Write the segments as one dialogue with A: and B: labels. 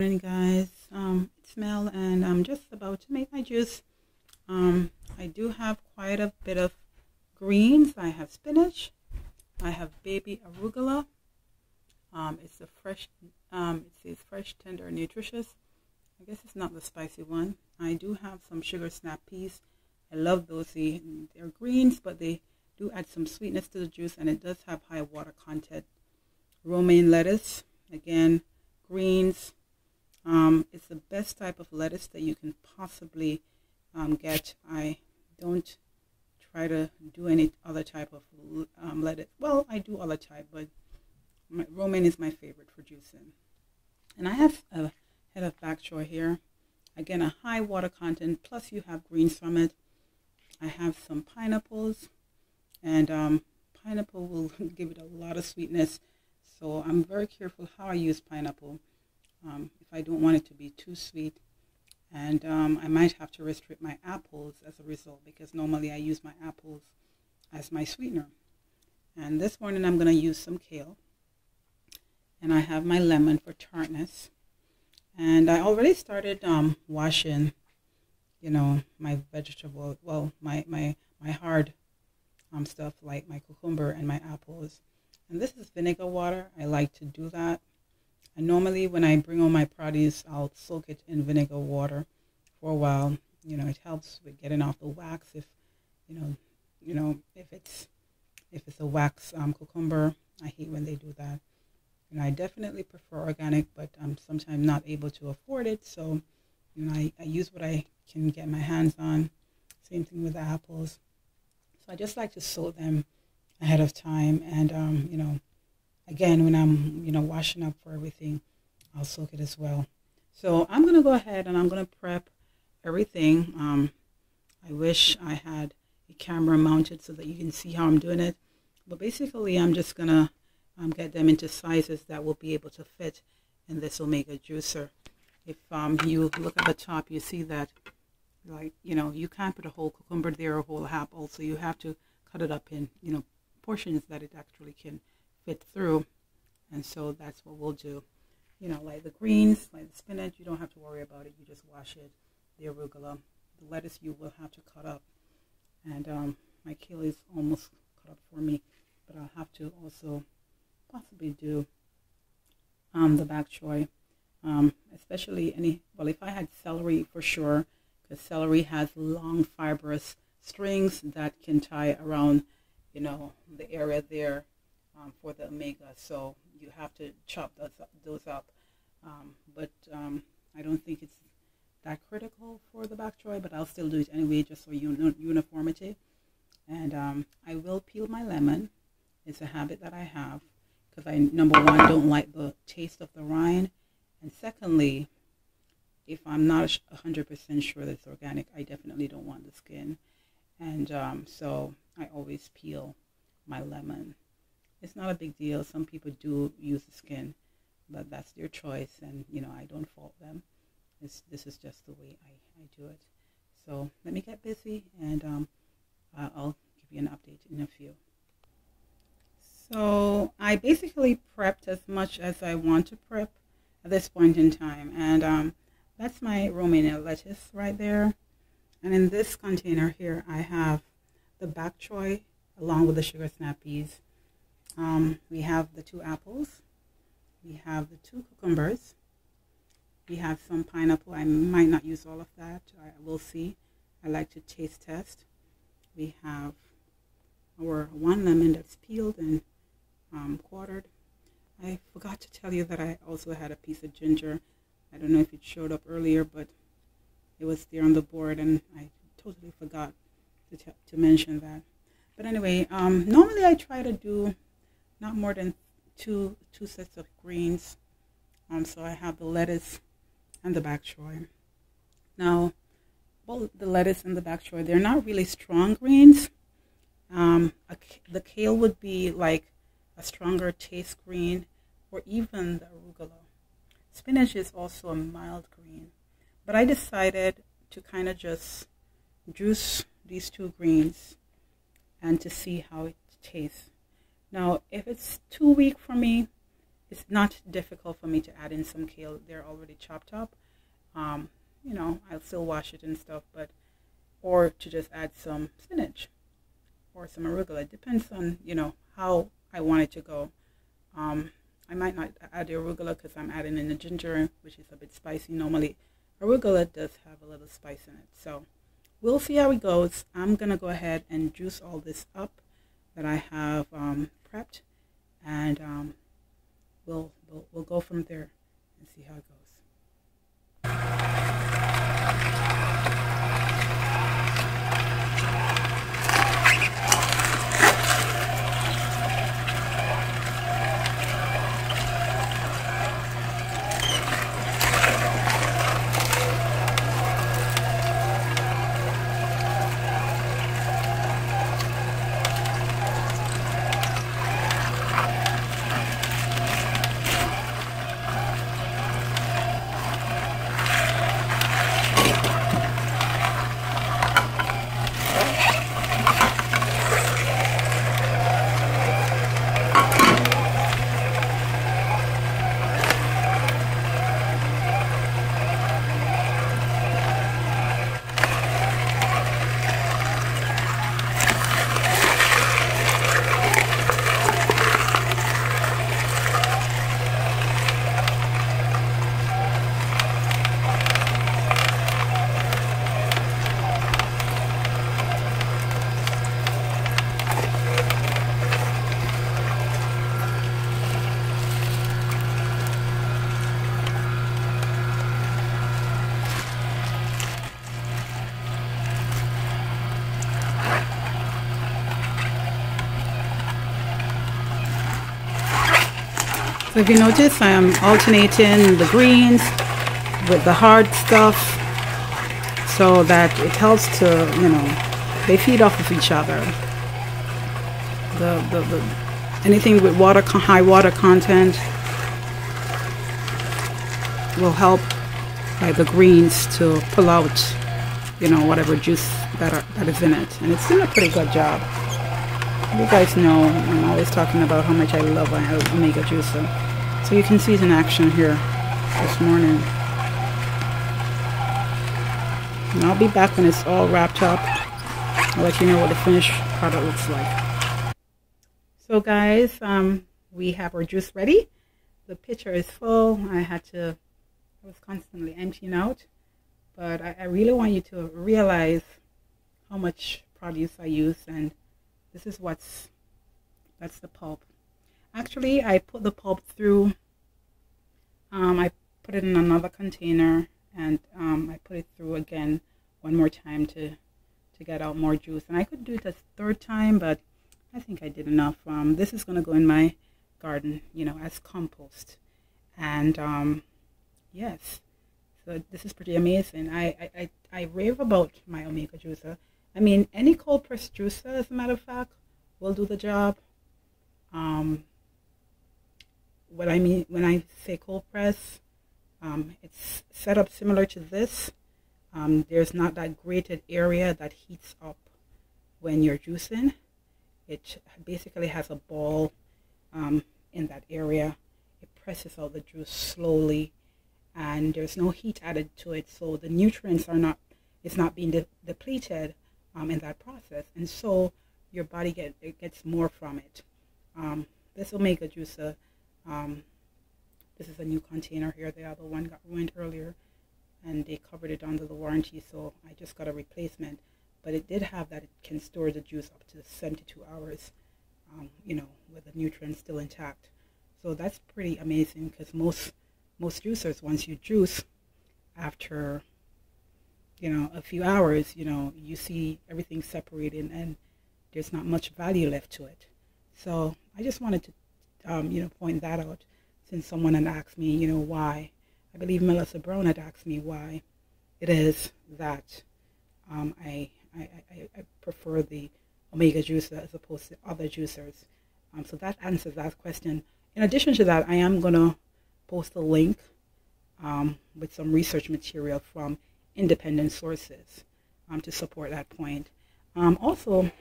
A: Morning, guys. It's Mel, and I'm just about to make my juice. I do have quite a bit of greens. I have spinach. I have baby arugula. It's a fresh. It says fresh, tender, nutritious. I guess it's not the spicy one. I do have some sugar snap peas. I love those. They're greens, but they do add some sweetness to the juice, and it does have high water content. Romaine lettuce, again, greens. It's the best type of lettuce that you can possibly get. I don't try to do any other type of lettuce. Well, I do other type, but romaine is my favorite for juicing. And I have a head of bok choy here. Again, a high water content, plus you have greens from it. I have some pineapples, and pineapple will give it a lot of sweetness. So I'm very careful how I use pineapple. If I don't want it to be too sweet. And I might have to restrict my apples as a result, because normally I use my apples as my sweetener. And this morning I'm going to use some kale. And I have my lemon for tartness. And I already started washing, my vegetable, well, my hard stuff like my cucumber and my apples. And this is vinegar water. I like to do that. And normally when I bring on my produce, I'll soak it in vinegar water for a while. It helps with getting off the wax. If it's a wax cucumber, I hate when they do that. And I definitely prefer organic, but I'm sometimes not able to afford it. So, I use what I can get my hands on. Same thing with the apples. So I just like to soak them ahead of time. And, again, when I'm, washing up for everything, I'll soak it as well. So I'm going to go ahead and I'm going to prep everything. I wish I had a camera mounted so that you can see how I'm doing it. But basically, I'm just going to get them into sizes that will be able to fit in this Omega juicer. If you look at the top, you see that, you can't put a whole cucumber there or a whole apple. So you have to cut it up in, portions that it actually can fit through. And so that's what we'll do. Like the greens, like the spinach, you don't have to worry about it. You just wash it. The arugula, the lettuce, you will have to cut up. And my kale is almost cut up for me, but I'll have to also possibly do the bok choy, especially if I had celery for sure, because celery has long fibrous strings that can tie around, the area there. For the omega, so you have to chop those up. But I don't think it's that critical for the bok choy, but I'll still do it anyway, just for uniformity. And I will peel my lemon. It's a habit that I have, because I, number one, don't like the taste of the rind, and secondly, if I'm not 100% sure that it's organic, I definitely don't want the skin. And so I always peel my lemon. It's not a big deal. Some people do use the skin, but that's their choice, and I don't fault them. This is just the way I do it. So let me get busy, and I'll give you an update in a few. So I basically prepped as much as I want to prep at this point in time, and that's my romaine lettuce right there. And in this container here, I have the bok choy along with the sugar snap peas. We have the 2 apples, we have the 2 cucumbers, we have some pineapple. I might not use all of that, I will see. I like to taste test. We have our 1 lemon that's peeled and quartered. I forgot to tell you that I also had a piece of ginger. I don't know if it showed up earlier, but it was there on the board, and I totally forgot to mention that. But anyway, normally I try to do not more than two sets of greens. So I have the lettuce and the bok choy. Now, both the lettuce and the bok choy, they're not really strong greens. The kale would be like a stronger taste green, or even the arugula. Spinach is also a mild green. But I decided to kind of just juice these 2 greens and to see how it tastes. Now, if it's too weak for me, it's not difficult for me to add in some kale. They're already chopped up. You know, I'll still wash it and stuff, but or to just add some spinach or some arugula. It depends on, you know, how I want it to go. I might not add the arugula because I'm adding in the ginger, which is a bit spicy. Normally, arugula does have a little spice in it. So we'll see how it goes. I'm going to go ahead and juice all this up that I have prepped, and we'll go from there and see how it goes. So if you notice, I am alternating the greens with the hard stuff so that it helps to, you know, they feed off of each other. Anything with high water content will help the greens to pull out, you know, whatever juice that is in it. And it's doing a pretty good job. You guys know I'm always talking about how much I love Omega Juicer. So you can see it in action here this morning. And I'll be back when it's all wrapped up. I'll let you know what the finished product looks like. So guys, we have our juice ready. The pitcher is full. I was constantly emptying out. But I really want you to realize how much produce I use, and this is that's the pulp. Actually, I put the pulp through, I put it in another container, and I put it through again one more time to get out more juice. And I could do it a third time, but I think I did enough. This is going to go in my garden, you know, as compost. And yes, so this is pretty amazing. I rave about my Omega Juicer. I mean, any cold press juicer, as a matter of fact, will do the job. What I mean when I say cold press, it's set up similar to this. There's not that grated area that heats up when you're juicing. It basically has a ball in that area. It presses out the juice slowly, and there's no heat added to it, so the nutrients it's not being depleted in that process, and so your body gets more from it. This Omega Juicer, this is a new container here. The other one got ruined earlier, and they covered it under the warranty, so I just got a replacement. But it did have that it can store the juice up to 72 hours, you know, with the nutrients still intact. So that's pretty amazing, because most juicers, once you juice, after, you know, a few hours, you know, you see everything separating and there's not much value left to it. So I just wanted to, you know, point that out, since someone had asked me, you know, why. I believe Melissa Brown had asked me why it is that I prefer the Omega Juicer as opposed to other juicers. So that answers that question. In addition to that, I am going to post a link with some research material from independent sources to support that point. Also,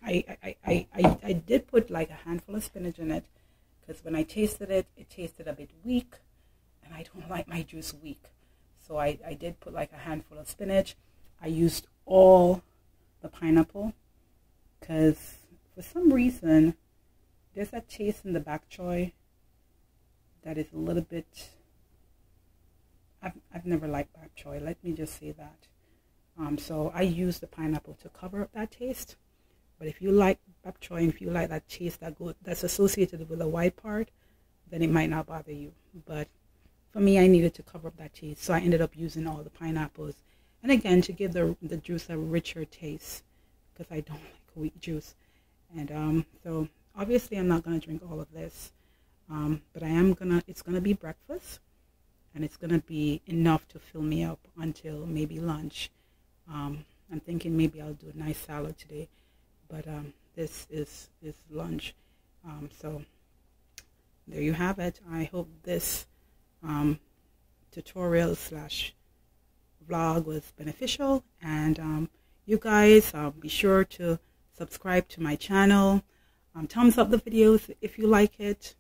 A: I did put like a handful of spinach in it, because when I tasted it, it tasted a bit weak, and I don't like my juice weak. So I did put like a handful of spinach. I used all the pineapple because for some reason there's a taste in the bok choy that is a little bit, I've never liked bok choy, let me just say that. So I use the pineapple to cover up that taste. But if you like bok choy, and if you like that taste that's associated with the white part, then it might not bother you. But for me, I needed to cover up that taste, so I ended up using all the pineapples. And again, to give the juice a richer taste, because I don't like weak juice. And so obviously I'm not going to drink all of this, but it's going to be breakfast, and it's going to be enough to fill me up until maybe lunch. I'm thinking maybe I'll do a nice salad today, but this is lunch. So there you have it. I hope this tutorial / vlog was beneficial, and you guys be sure to subscribe to my channel. Thumbs up the videos if you like it.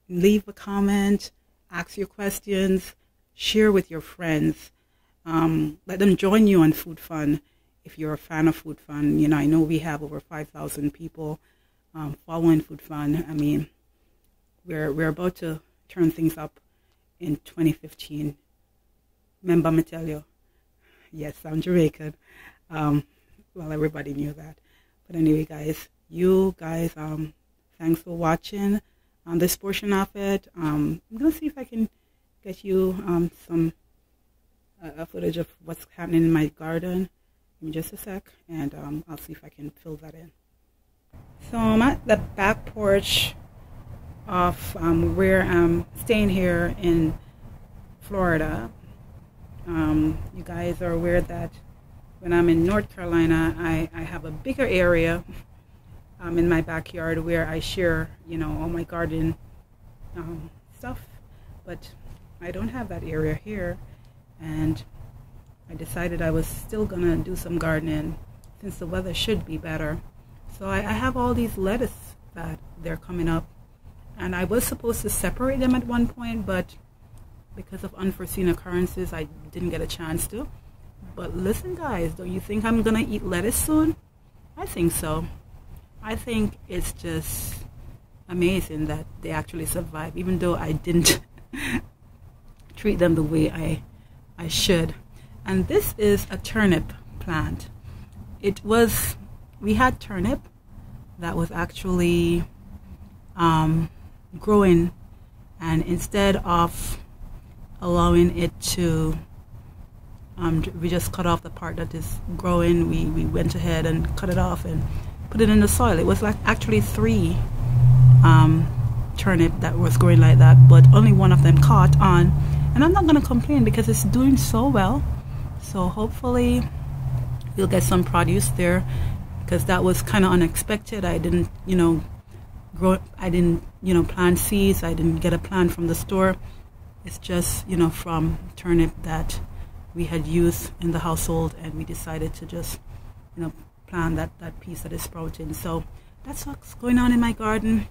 A: Leave a comment, ask your questions, share with your friends. Let them join you on Food Fun if you're a fan of Food Fun. You know, I know we have over 5,000 people following Food Fun. I mean, we're about to turn things up in 2015. Remember me tell you? Yes, I'm Jamaican. Well, everybody knew that. But anyway, guys, thanks for watching this portion of it. I'm going to see if I can get you some footage of what's happening in my garden. Give me just a sec, and I'll see if I can fill that in. So I'm at the back porch of where I'm staying here in Florida. You guys are aware that when I'm in North Carolina, I have a bigger area in my backyard where I share, you know, all my garden stuff, but I don't have that area here, and I decided I was still gonna do some gardening since the weather should be better. So I have all these lettuce that they're coming up, and I was supposed to separate them at one point, but because of unforeseen occurrences, I didn't get a chance to. But listen, guys, don't you think I'm gonna eat lettuce soon? I think so. I think it's just amazing that they actually survive, even though I didn't treat them the way I should. And this is a turnip plant. We had turnip that was actually growing, and instead of allowing it to, we just cut off the part that is growing. We went ahead and cut it off and put it in the soil. It was like actually 3 turnip that was growing like that, but only one of them caught on. And I'm not going to complain because it's doing so well. So hopefully we'll get some produce there, because that was kind of unexpected. I didn't, plant seeds. I didn't get a plant from the store. It's just, from turnip that we had used in the household, and we decided to just, plant that piece that is sprouting. So that's what's going on in my garden,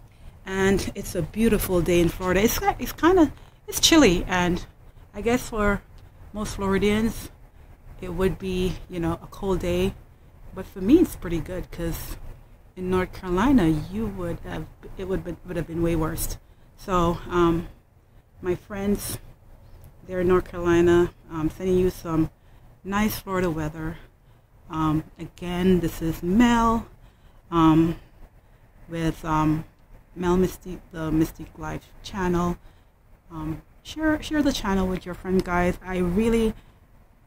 A: and it's a beautiful day in Florida. It's chilly, and I guess for most Floridians it would be, a cold day, but for me it's pretty good, because in North Carolina it would have been way worse. So my friends there in North Carolina, I'm sending you some nice Florida weather. Again, this is Mel with Mel Mystique, the Mystique Life channel. Share the channel with your friend, guys.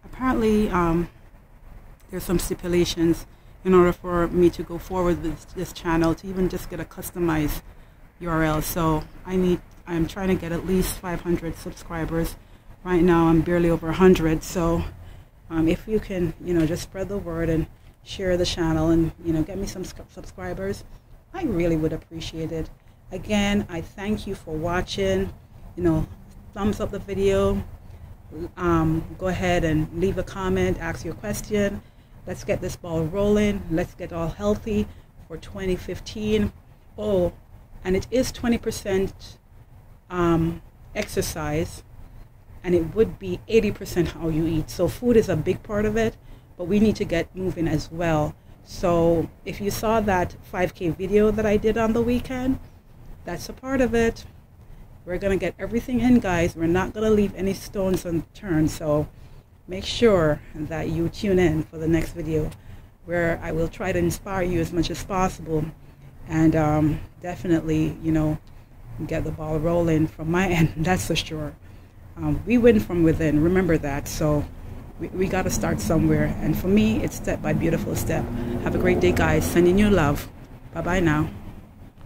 A: Apparently there's some stipulations in order for me to go forward with this channel, to even just get a customized URL. So I'm trying to get at least 500 subscribers. Right now I'm barely over 100. So if you can, just spread the word and share the channel, and get me some subscribers, I really would appreciate it. Again, I thank you for watching. Thumbs up the video. Go ahead and leave a comment, ask your question. Let's get this ball rolling. Let's get all healthy for 2015. Oh, and it is 20% exercise, and it would be 80% how you eat. So food is a big part of it, but we need to get moving as well. So if you saw that 5K video that I did on the weekend, that's a part of it. We're going to get everything in, guys. We're not going to leave any stones unturned. So make sure that you tune in for the next video, where I will try to inspire you as much as possible, and definitely, you know, get the ball rolling from my end. That's for sure. We win from within, remember that. So we got to start somewhere, and for me, it's step by beautiful step. Have a great day, guys. Sending you love. Bye bye now.